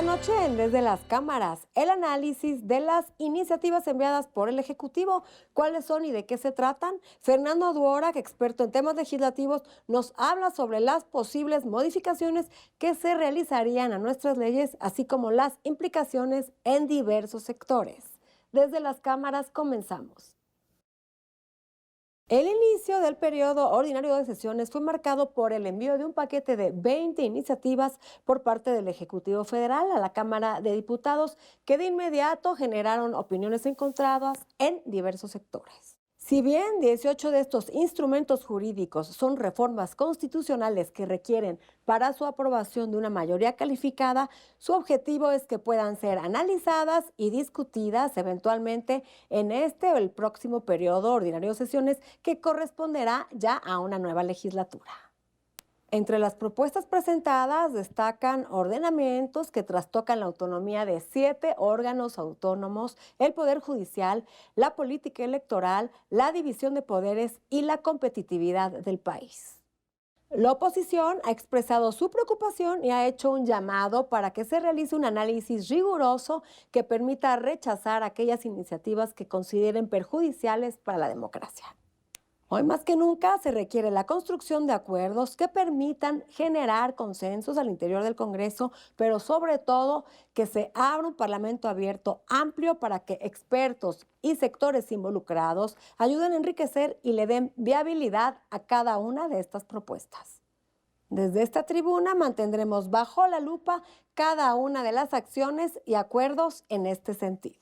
Esta noche en Desde las Cámaras, el análisis de las iniciativas enviadas por el Ejecutivo, cuáles son y de qué se tratan. Fernando Duorak, experto en temas legislativos, nos habla sobre las posibles modificaciones que se realizarían a nuestras leyes, así como las implicaciones en diversos sectores. Desde las Cámaras comenzamos. El inicio del periodo ordinario de sesiones fue marcado por el envío de un paquete de 20 iniciativas por parte del Ejecutivo Federal a la Cámara de Diputados que de inmediato generaron opiniones encontradas en diversos sectores. Si bien 18 de estos instrumentos jurídicos son reformas constitucionales que requieren para su aprobación de una mayoría calificada, su objetivo es que puedan ser analizadas y discutidas eventualmente en este o el próximo periodo ordinario de sesiones que corresponderá ya a una nueva legislatura. Entre las propuestas presentadas destacan ordenamientos que trastocan la autonomía de 7 órganos autónomos, el Poder Judicial, la política electoral, la división de poderes y la competitividad del país. La oposición ha expresado su preocupación y ha hecho un llamado para que se realice un análisis riguroso que permita rechazar aquellas iniciativas que consideren perjudiciales para la democracia. Hoy más que nunca se requiere la construcción de acuerdos que permitan generar consensos al interior del Congreso, pero sobre todo que se abra un parlamento abierto amplio para que expertos y sectores involucrados ayuden a enriquecer y le den viabilidad a cada una de estas propuestas. Desde esta tribuna mantendremos bajo la lupa cada una de las acciones y acuerdos en este sentido.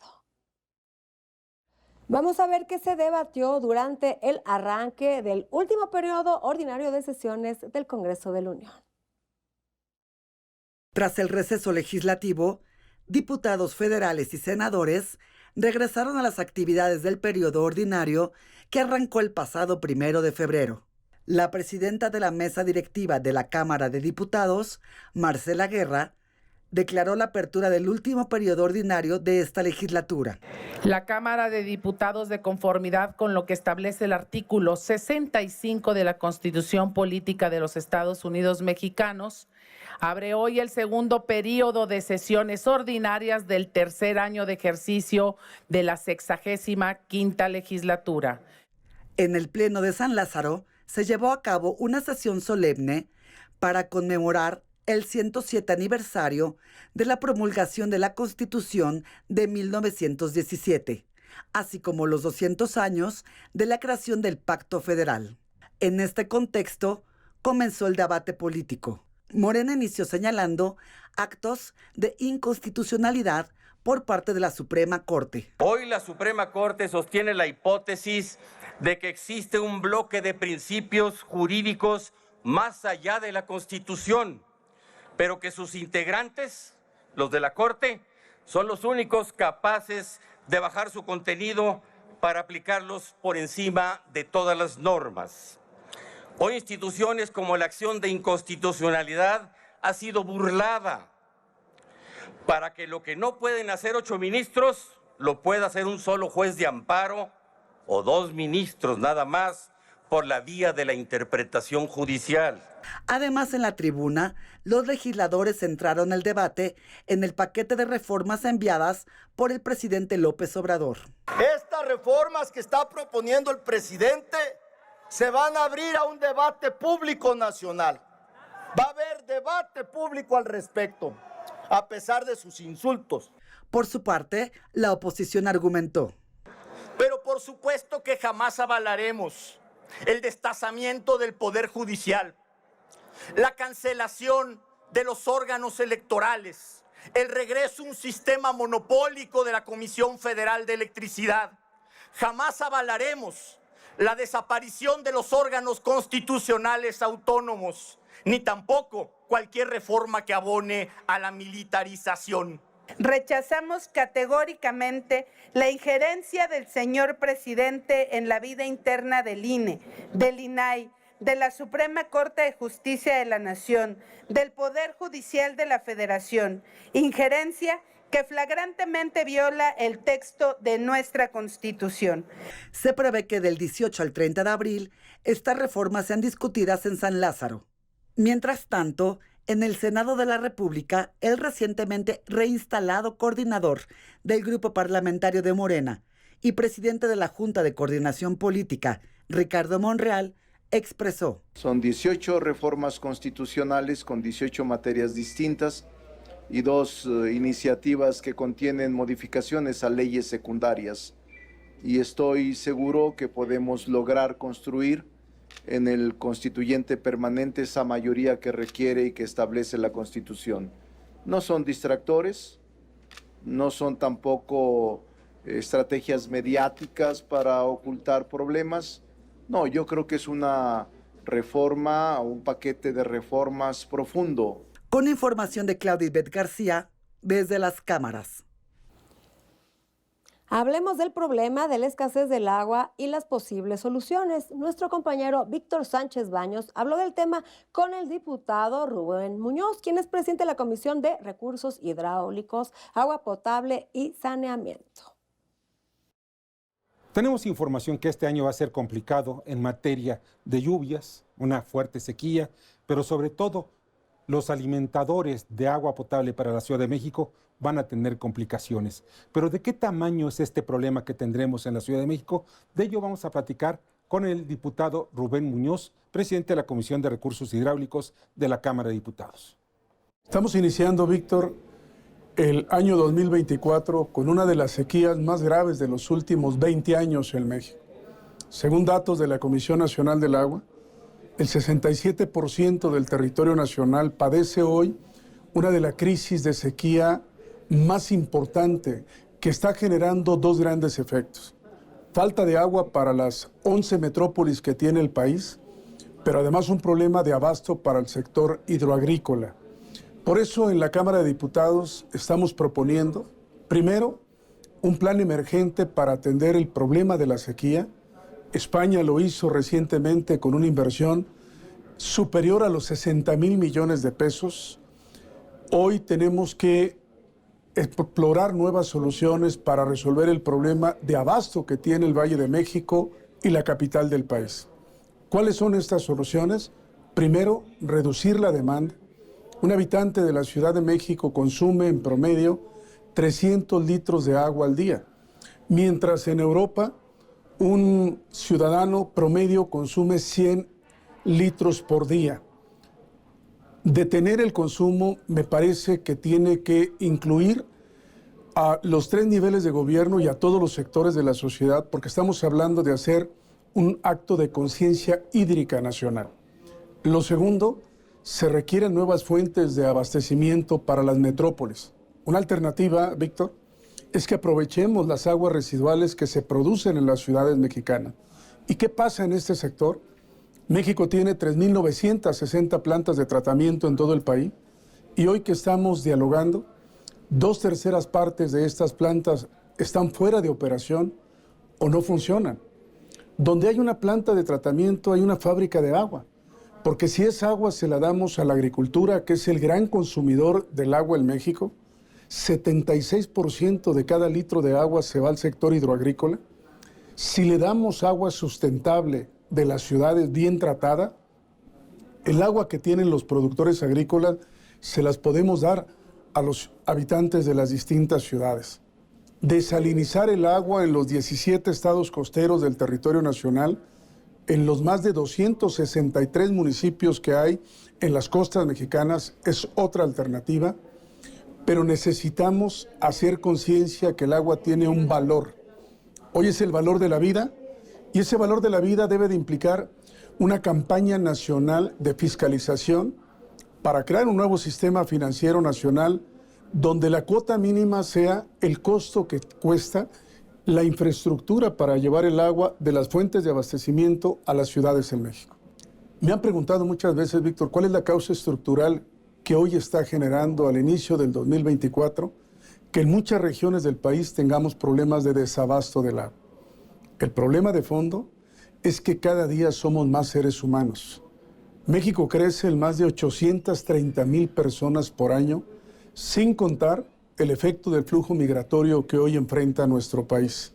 Vamos a ver qué se debatió durante el arranque del último periodo ordinario de sesiones del Congreso de la Unión. Tras el receso legislativo, diputados federales y senadores regresaron a las actividades del periodo ordinario que arrancó el pasado 1 de febrero. La presidenta de la mesa directiva de la Cámara de Diputados, Marcela Guerra, declaró la apertura del último periodo ordinario de esta legislatura. La Cámara de Diputados, de conformidad con lo que establece el artículo 65 de la Constitución Política de los Estados Unidos Mexicanos, abre hoy el segundo periodo de sesiones ordinarias del tercer año de ejercicio de la 65ª legislatura. En el Pleno de San Lázaro se llevó a cabo una sesión solemne para conmemorar el 107 aniversario de la promulgación de la Constitución de 1917, así como los 200 años de la creación del Pacto Federal. En este contexto, comenzó el debate político. Morena inició señalando actos de inconstitucionalidad por parte de la Suprema Corte. Hoy la Suprema Corte sostiene la hipótesis de que existe un bloque de principios jurídicos más allá de la Constitución, pero que sus integrantes, los de la Corte, son los únicos capaces de bajar su contenido para aplicarlos por encima de todas las normas. Hoy instituciones como la acción de inconstitucionalidad ha sido burlada para que lo que no pueden hacer 8 ministros lo pueda hacer un solo juez de amparo o 2 ministros nada más por la vía de la interpretación judicial. Además, en la tribuna, los legisladores centraron el debate en el paquete de reformas enviadas por el presidente López Obrador. Estas reformas que está proponiendo el presidente se van a abrir a un debate público nacional. Va a haber debate público al respecto, a pesar de sus insultos. Por su parte, la oposición argumentó. Pero por supuesto que jamás avalaremos el destazamiento del Poder Judicial, la cancelación de los órganos electorales, el regreso a un sistema monopólico de la Comisión Federal de Electricidad. Jamás avalaremos la desaparición de los órganos constitucionales autónomos, ni tampoco cualquier reforma que abone a la militarización. Rechazamos categóricamente la injerencia del señor presidente en la vida interna del INE, del INAI, de la Suprema Corte de Justicia de la Nación, del Poder Judicial de la Federación, injerencia que flagrantemente viola el texto de nuestra Constitución. Se prevé que del 18 al 30 de abril estas reformas sean discutidas en San Lázaro. Mientras tanto, En el Senado de la República, el recientemente reinstalado coordinador del Grupo Parlamentario de Morena y presidente de la Junta de Coordinación Política, Ricardo Monreal, expresó: son 18 reformas constitucionales con 18 materias distintas y 2 iniciativas que contienen modificaciones a leyes secundarias. Y estoy seguro que podemos lograr construir en el constituyente permanente esa mayoría que requiere y que establece la Constitución. No son distractores, no son tampoco estrategias mediáticas para ocultar problemas. No, yo creo que es una reforma, un paquete de reformas profundo. Con información de Claudia Ivette García, desde las cámaras. Hablemos del problema de la escasez del agua y las posibles soluciones. Nuestro compañero Víctor Sánchez Baños habló del tema con el diputado Rubén Muñoz, quien es presidente de la Comisión de Recursos Hidráulicos, Agua Potable y Saneamiento. Tenemos información que este año va a ser complicado en materia de lluvias, una fuerte sequía, pero sobre todo los alimentadores de agua potable para la Ciudad de México van a tener complicaciones. Pero ¿de qué tamaño es este problema que tendremos en la Ciudad de México? De ello vamos a platicar con el diputado Rubén Muñoz, presidente de la Comisión de Recursos Hidráulicos de la Cámara de Diputados. Estamos iniciando, Víctor, el año 2024 con una de las sequías más graves de los últimos 20 años en México. Según datos de la Comisión Nacional del Agua, el 67% del territorio nacional padece hoy una de las crisis de sequía más importante que está generando 2 grandes efectos. Falta de agua para las 11 metrópolis que tiene el país, pero además un problema de abasto para el sector hidroagrícola. Por eso en la Cámara de Diputados estamos proponiendo, primero, un plan emergente para atender el problema de la sequía. España lo hizo recientemente con una inversión superior a los 60,000 millones de pesos. Hoy tenemos que explorar nuevas soluciones para resolver el problema de abasto que tiene el Valle de México y la capital del país. ¿Cuáles son estas soluciones? Primero, reducir la demanda. Un habitante de la Ciudad de México consume en promedio 300 litros de agua al día, mientras en Europa un ciudadano promedio consume 100 litros por día. Detener el consumo me parece que tiene que incluir a los 3 niveles de gobierno y a todos los sectores de la sociedad, porque estamos hablando de hacer un acto de conciencia hídrica nacional. Lo segundo, se requieren nuevas fuentes de abastecimiento para las metrópolis. Una alternativa, Víctor, es que aprovechemos las aguas residuales que se producen en las ciudades mexicanas. ¿Y qué pasa en este sector? México tiene 3,960 plantas de tratamiento en todo el país y hoy que estamos dialogando, 2/3 partes de estas plantas están fuera de operación o no funcionan. Donde hay una planta de tratamiento hay una fábrica de agua, porque si esa agua se la damos a la agricultura, que es el gran consumidor del agua en México, 76% de cada litro de agua se va al sector hidroagrícola. Si le damos agua sustentable de las ciudades bien tratada, el agua que tienen los productores agrícolas se las podemos dar a los habitantes de las distintas ciudades. Desalinizar el agua en los 17 estados costeros del territorio nacional, en los más de 263 municipios que hay en las costas mexicanas, es otra alternativa, pero necesitamos hacer conciencia que el agua tiene un valor. Hoy es el valor de la vida, y ese valor de la vida debe de implicar una campaña nacional de fiscalización para crear un nuevo sistema financiero nacional donde la cuota mínima sea el costo que cuesta la infraestructura para llevar el agua de las fuentes de abastecimiento a las ciudades en México. Me han preguntado muchas veces, Víctor, ¿cuál es la causa estructural que hoy está generando al inicio del 2024 que en muchas regiones del país tengamos problemas de desabasto del agua? El problema de fondo es que cada día somos más seres humanos. México crece en más de 830,000 personas por año, sin contar el efecto del flujo migratorio que hoy enfrenta nuestro país.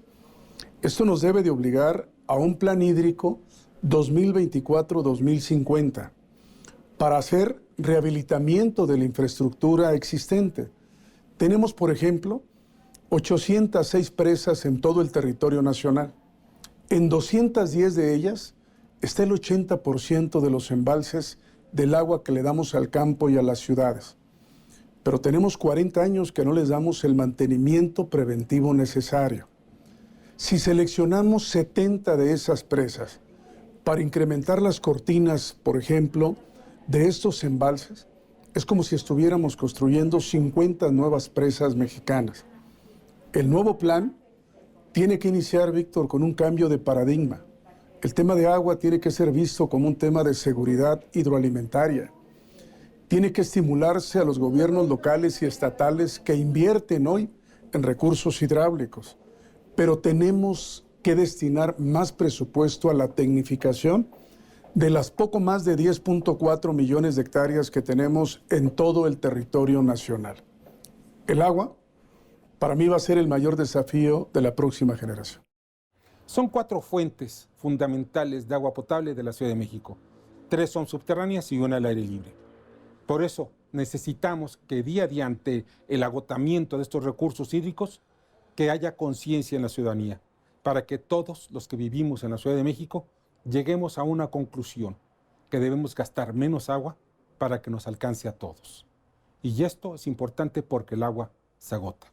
Esto nos debe de obligar a un plan hídrico 2024-2050 para hacer rehabilitamiento de la infraestructura existente. Tenemos, por ejemplo, 806 presas en todo el territorio nacional. En 210 de ellas está el 80% de los embalses del agua que le damos al campo y a las ciudades. Pero tenemos 40 años que no les damos el mantenimiento preventivo necesario. Si seleccionamos 70 de esas presas para incrementar las cortinas, por ejemplo, de estos embalses, es como si estuviéramos construyendo 50 nuevas presas mexicanas. El nuevo plan tiene que iniciar, Víctor, con un cambio de paradigma. El tema de agua tiene que ser visto como un tema de seguridad hidroalimentaria. Tiene que estimularse a los gobiernos locales y estatales que invierten hoy en recursos hidráulicos. Pero tenemos que destinar más presupuesto a la tecnificación de las poco más de 10.4 millones de hectáreas que tenemos en todo el territorio nacional. El agua, para mí, va a ser el mayor desafío de la próxima generación. Son 4 fuentes fundamentales de agua potable de la Ciudad de México. 3 son subterráneas y 1 al aire libre. Por eso necesitamos que día a día, ante el agotamiento de estos recursos hídricos, que haya conciencia en la ciudadanía, para que todos los que vivimos en la Ciudad de México lleguemos a una conclusión, que debemos gastar menos agua para que nos alcance a todos. Y esto es importante porque el agua se agota.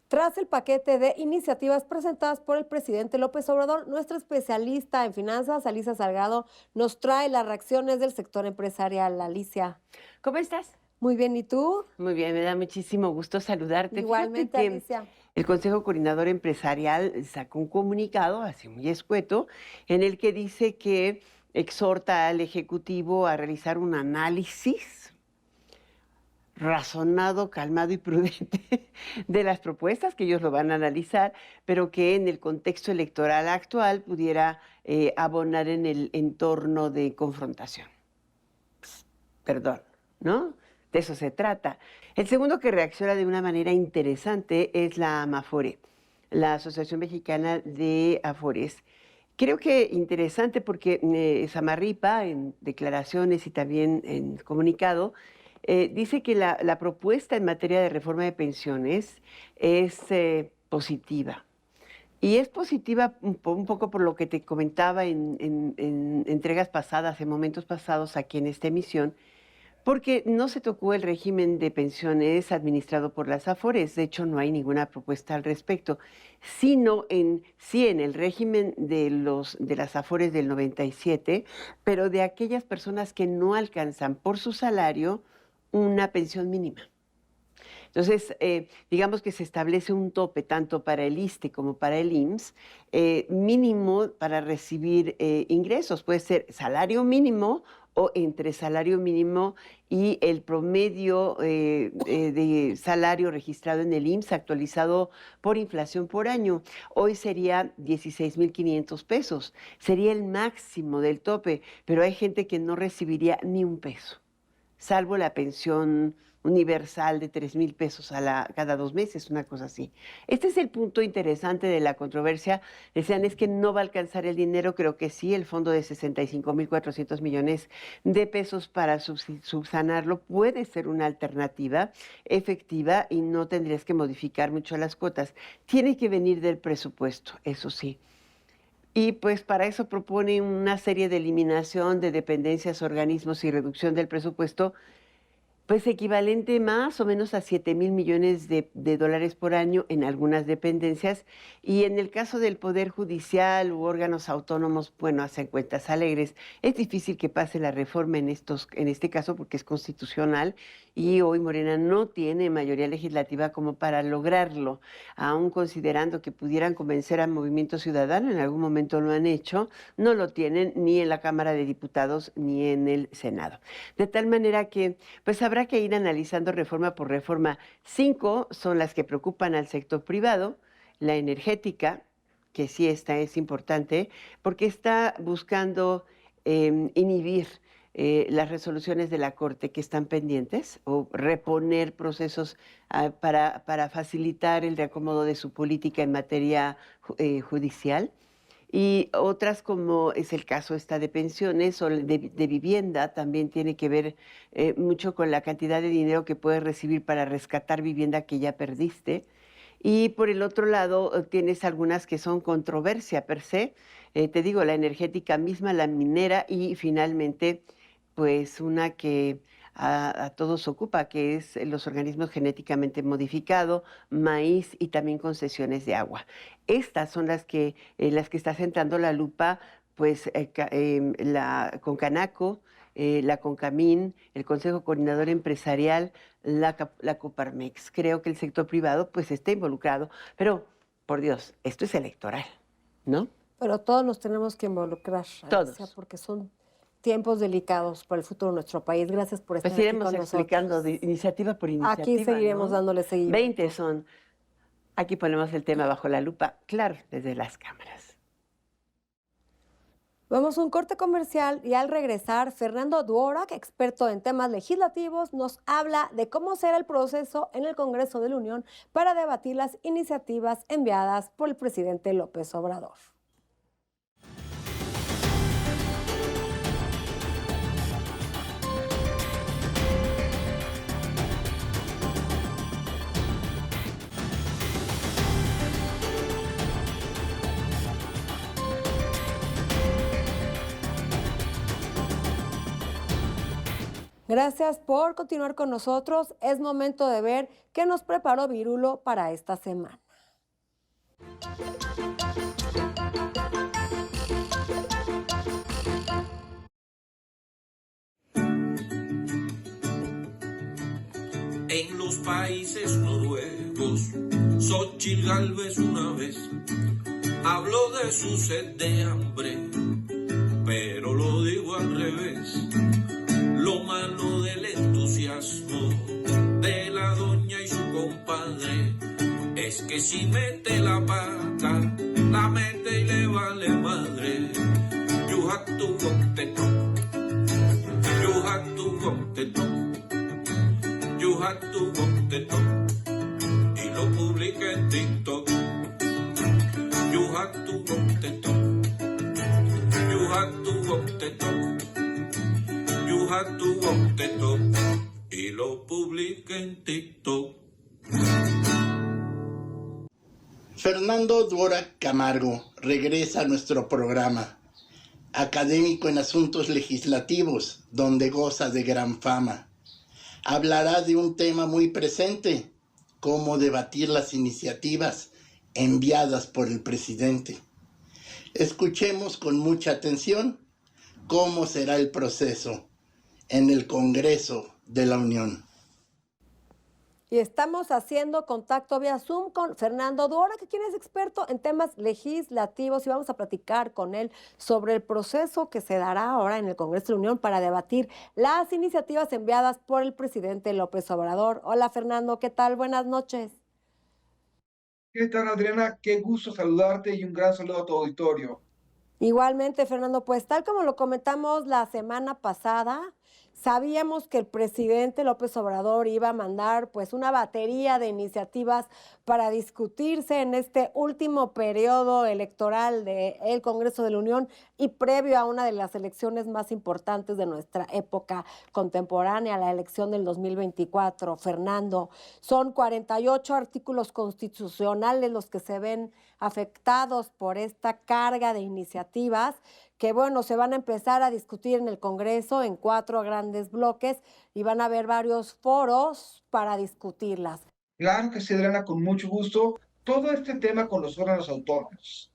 Tras el paquete de iniciativas presentadas por el presidente López Obrador, nuestra especialista en finanzas, Alicia Salgado, nos trae las reacciones del sector empresarial. Alicia. ¿Cómo estás? Muy bien, ¿y tú? Muy bien, me da muchísimo gusto saludarte. Igualmente, Fíjate que Alicia. el Consejo Coordinador Empresarial sacó un comunicado, así muy escueto, en el que dice que exhorta al Ejecutivo a realizar un análisis razonado, calmado y prudente de las propuestas, que ellos lo van a analizar, pero que en el contexto electoral actual pudiera abonar en el entorno de confrontación. Perdón, ¿no? De eso se trata. El segundo que reacciona de una manera interesante es la AMAFORE, la Asociación Mexicana de Afores. Creo que interesante porque Samarripa, en declaraciones y también en comunicado, dice que la propuesta en materia de reforma de pensiones es positiva. Y es positiva un poco por lo que te comentaba en entregas pasadas, en momentos pasados aquí en esta emisión, porque no se tocó el régimen de pensiones administrado por las AFORES. De hecho, no hay ninguna propuesta al respecto, sino sí en el régimen de las AFORES del 97, pero de aquellas personas que no alcanzan por su salario una pensión mínima. Entonces, digamos que se establece un tope tanto para el ISSSTE como para el IMSS, mínimo para recibir ingresos. Puede ser salario mínimo o entre salario mínimo y el promedio de salario registrado en el IMSS actualizado por inflación por año. Hoy sería 16,500 pesos. Sería el máximo del tope, pero hay gente que no recibiría ni un peso, salvo la pensión universal de 3,000 pesos cada 2 meses, una cosa así. Este es el punto interesante de la controversia. Decían, es que no va a alcanzar el dinero. Creo que sí, el fondo de 65,400 millones de pesos para subsanarlo puede ser una alternativa efectiva y no tendrías que modificar mucho las cuotas. Tiene que venir del presupuesto, eso sí. Y pues para eso propone una serie de eliminación de dependencias, organismos y reducción del presupuesto, pues equivalente más o menos a 7,000 millones de dólares por año en algunas dependencias. Y en el caso del Poder Judicial u órganos autónomos, bueno, hacen cuentas alegres. Es difícil que pase la reforma en este caso porque es constitucional y hoy Morena no tiene mayoría legislativa como para lograrlo, aún considerando que pudieran convencer al Movimiento Ciudadano, en algún momento lo han hecho, no lo tienen ni en la Cámara de Diputados ni en el Senado. De tal manera que pues habrá que ir analizando reforma por reforma. 5 son las que preocupan al sector privado, la energética, que sí es importante, porque está buscando inhibir las resoluciones de la Corte que están pendientes o reponer procesos para facilitar el reacomodo de su política en materia judicial. Y otras, como es el caso esta de pensiones o de vivienda, también tiene que ver mucho con la cantidad de dinero que puedes recibir para rescatar vivienda que ya perdiste. Y por el otro lado, tienes algunas que son controversia per se, te digo, la energética misma, la minera y finalmente, pues una que a todos ocupa, que es los organismos genéticamente modificados, maíz y también concesiones de agua. Estas son las que está centrando la lupa, pues la Concanaco, la Concamín, el Consejo Coordinador Empresarial, la Coparmex. Creo que el sector privado pues está involucrado, pero por Dios, esto es electoral, ¿no? Pero todos nos tenemos que involucrar, Todos. Alicia, porque son tiempos delicados para el futuro de nuestro país. Gracias por estar Pues aquí iremos con explicando nosotros. iniciativa por iniciativa. Aquí seguiremos ¿no? dándole seguimiento. 20 son. Aquí ponemos el tema bajo la lupa, claro, desde las cámaras. Vamos a un corte comercial y al regresar, Fernando Dvorak, experto en temas legislativos, nos habla de cómo será el proceso en el Congreso de la Unión para debatir las iniciativas enviadas por el presidente López Obrador. Gracias por continuar con nosotros. Es momento de ver qué nos preparó Virulo para esta semana. En los países noruegos, Xóchitl Gálvez una vez habló de su sed de hambre, pero lo digo al revés. Lo malo del entusiasmo de la doña y su compadre es que si mete la pata, la mete y le vale madre. You have to go te talk. You have to go te talk. You have to go te talk. Y lo publica en TikTok. You have to go te talk. You have to go te talk. You have to go te talk. Y lo publica en TikTok. Fernando Dvorak Camargo regresa a nuestro programa. Académico en asuntos legislativos, donde goza de gran fama. Hablará de un tema muy presente, cómo debatir las iniciativas enviadas por el presidente. Escuchemos con mucha atención cómo será el proceso en el Congreso de la Unión. Y estamos haciendo contacto vía Zoom con Fernando Dvorak, quien es experto en temas legislativos, y vamos a platicar con él sobre el proceso que se dará ahora en el Congreso de la Unión para debatir las iniciativas enviadas por el presidente López Obrador. Hola Fernando, ¿qué tal? Buenas noches. ¿Qué tal, Adriana? Qué gusto saludarte y un gran saludo a tu auditorio. Igualmente, Fernando, pues tal como lo comentamos la semana pasada, sabíamos que el presidente López Obrador iba a mandar pues una batería de iniciativas para discutirse en este último periodo electoral del Congreso de la Unión y previo a una de las elecciones más importantes de nuestra época contemporánea, la elección del 2024. Fernando, son 48 artículos constitucionales los que se ven afectados por esta carga de iniciativas que, bueno, se van a empezar a discutir en el Congreso en 4 grandes bloques y van a haber varios foros para discutirlas. Claro que sí, Adriana, con mucho gusto. Todo este tema con los órganos autónomos.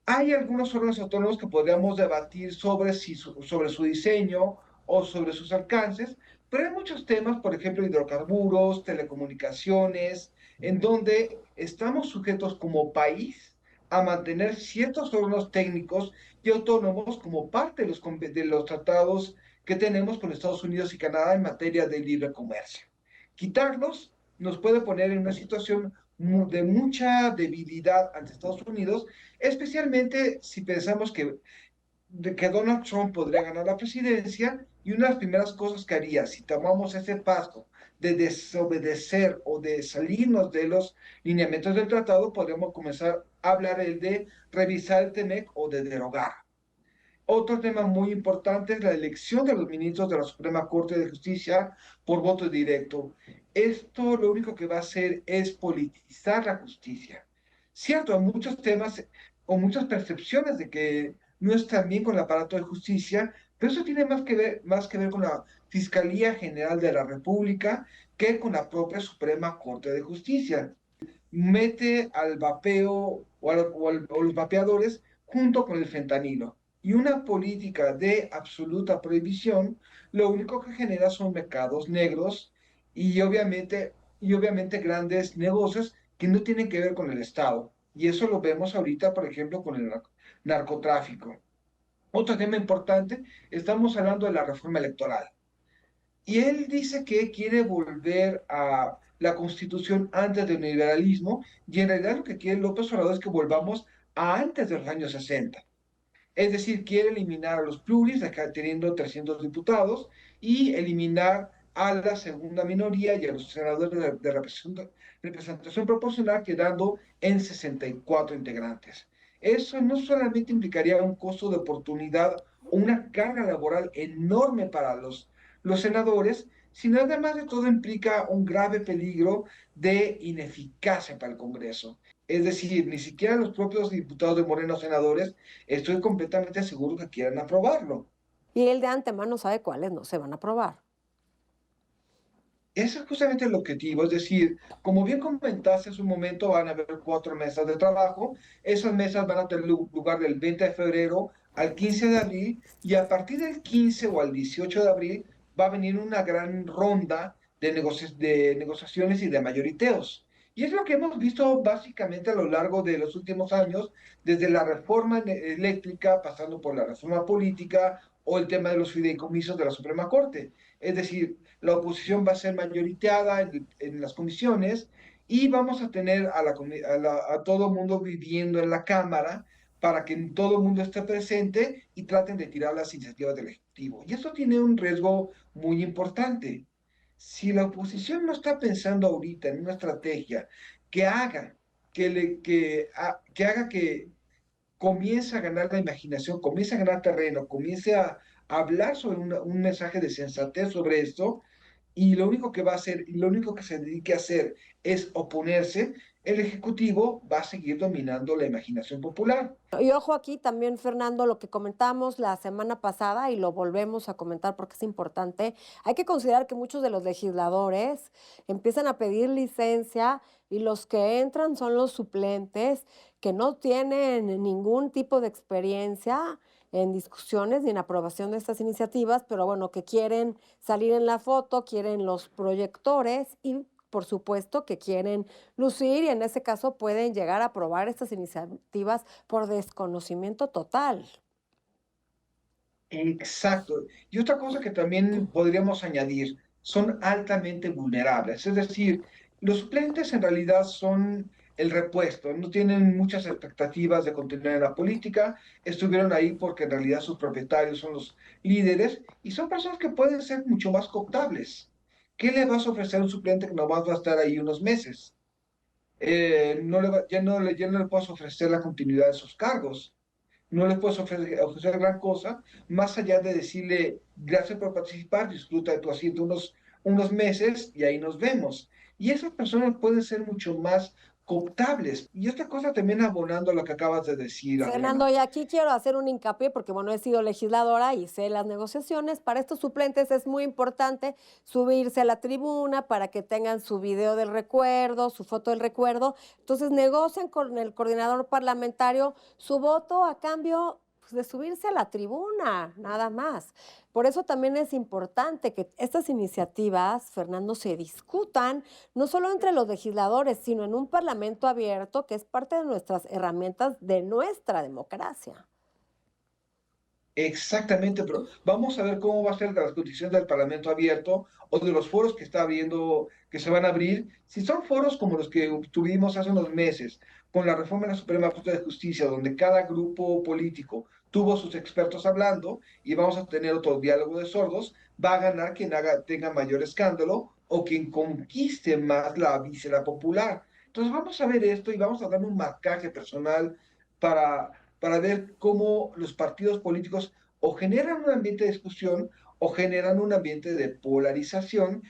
Hay algunos órganos autónomos que podríamos debatir sobre su diseño o sobre sus alcances, pero hay muchos temas, por ejemplo, hidrocarburos, telecomunicaciones, en donde estamos sujetos como país a mantener ciertos órganos técnicos y autónomos como parte de los tratados que tenemos con Estados Unidos y Canadá en materia de libre comercio. Quitarlos nos puede poner en una situación de mucha debilidad ante Estados Unidos, especialmente si pensamos que Donald Trump podría ganar la presidencia, y una de las primeras cosas que haría si tomamos ese paso de desobedecer o de salirnos de los lineamientos del tratado, podríamos comenzar a hablar el de revisar el TEMEC o de derogar. Otro tema muy importante es la elección de los ministros de la Suprema Corte de Justicia por voto directo. Esto lo único que va a hacer es politizar la justicia. Cierto, hay muchos temas o muchas percepciones de que no están bien con el aparato de justicia, pero eso tiene más que ver con la Fiscalía General de la República que con la propia Suprema Corte de Justicia. Mete al vapeo o los vapeadores junto con el fentanilo. Y una política de absoluta prohibición, lo único que genera son mercados negros y obviamente grandes negocios que no tienen que ver con el Estado. Y eso lo vemos ahorita, por ejemplo, con el narcotráfico. Otro tema importante, estamos hablando de la reforma electoral. Y él dice que quiere volver a la Constitución antes del neoliberalismo, y en realidad lo que quiere López Obrador es que volvamos a antes de los años 60. Es decir, quiere eliminar a los pluris, acá teniendo 300 diputados, y eliminar a la segunda minoría y a los senadores de representación proporcional, quedando en 64 integrantes. Eso no solamente implicaría un costo de oportunidad o una carga laboral enorme para los senadores, sino además de todo implica un grave peligro de ineficacia para el Congreso. Es decir, ni siquiera los propios diputados de Morena o senadores, estoy completamente seguro que quieran aprobarlo. Y él de antemano sabe cuáles no se van a aprobar. Ese es justamente el objetivo, es decir, como bien comentaste hace un momento, van a haber 4 mesas de trabajo. Esas mesas van a tener lugar del 20 de febrero al 15 de abril, y a partir del 15 o al 18 de abril va a venir una gran ronda de negociaciones y de mayoriteos. Y es lo que hemos visto básicamente a lo largo de los últimos años, desde la reforma eléctrica, pasando por la reforma política o el tema de los fideicomisos de la Suprema Corte. Es decir, la oposición va a ser mayoriteada en las comisiones, y vamos a tener a todo el mundo viviendo en la Cámara para que todo el mundo esté presente y traten de tirar las iniciativas del Ejecutivo. Y eso tiene un riesgo muy importante. Si la oposición no está pensando ahorita en una estrategia que haga que comience a ganar la imaginación, comience a ganar terreno, comience a hablar sobre un mensaje de sensatez sobre esto, y lo único que va a hacer, y lo único que se dedique a hacer es oponerse, el Ejecutivo va a seguir dominando la imaginación popular. Y ojo aquí también, Fernando, lo que comentamos la semana pasada y lo volvemos a comentar porque es importante. Hay que considerar que muchos de los legisladores empiezan a pedir licencia y los que entran son los suplentes que no tienen ningún tipo de experiencia en discusiones ni en aprobación de estas iniciativas, pero bueno, que quieren salir en la foto, quieren los proyectores y por supuesto que quieren lucir, y en ese caso pueden llegar a aprobar estas iniciativas por desconocimiento total. Exacto. Y otra cosa que también podríamos añadir, son altamente vulnerables. Es decir, los suplentes en realidad son el repuesto, no tienen muchas expectativas de continuar en la política, estuvieron ahí porque en realidad sus propietarios son los líderes, y son personas que pueden ser mucho más cooptables. ¿Qué le vas a ofrecer a un suplente que nomás va a estar ahí unos meses? Ya no le puedes ofrecer la continuidad de sus cargos. No le puedes ofrecer gran cosa, más allá de decirle gracias por participar, disfruta de tu asiento unos meses y ahí nos vemos. Y esas personas pueden ser mucho más cooptables. Y otra cosa también abonando a lo que acabas de decir, Fernando, Adriana. y aquí quiero hacer un hincapié porque, bueno, he sido legisladora y sé las negociaciones. Para estos suplentes es muy importante subirse a la tribuna para que tengan su video del recuerdo, su foto del recuerdo. Entonces, negocian con el coordinador parlamentario su voto a cambio de subirse a la tribuna, nada más. Por eso también es importante que estas iniciativas, Fernando, se discutan no solo entre los legisladores, sino en un parlamento abierto, que es parte de nuestras herramientas de nuestra democracia. Exactamente, pero vamos a ver cómo va a ser las condiciones del Parlamento abierto o de los foros que está abriendo, que se van a abrir. Si son foros como los que tuvimos hace unos meses, con la reforma de la Suprema Corte de Justicia, donde cada grupo político tuvo sus expertos hablando, y vamos a tener otro diálogo de sordos, va a ganar quien tenga mayor escándalo o quien conquiste más la víscera popular. Entonces vamos a ver esto y vamos a dar un marcaje personal para ver cómo los partidos políticos o generan un ambiente de discusión o generan un ambiente de polarización.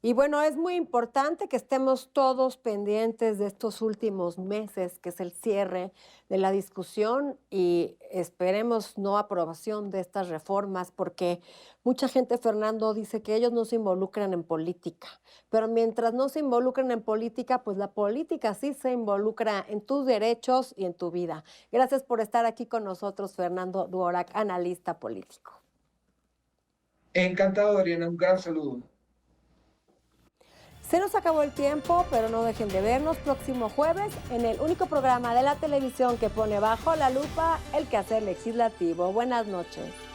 Y bueno, es muy importante que estemos todos pendientes de estos últimos meses, que es el cierre de la discusión, y esperemos no aprobación de estas reformas, porque mucha gente, Fernando, dice que ellos no se involucran en política, pero mientras no se involucran en política, pues la política sí se involucra en tus derechos y en tu vida. Gracias por estar aquí con nosotros, Fernando Dvorak, analista político. Encantado, Adriana, un gran saludo. Se nos acabó el tiempo, pero no dejen de vernos próximo jueves en el único programa de la televisión que pone bajo la lupa el quehacer legislativo. Buenas noches.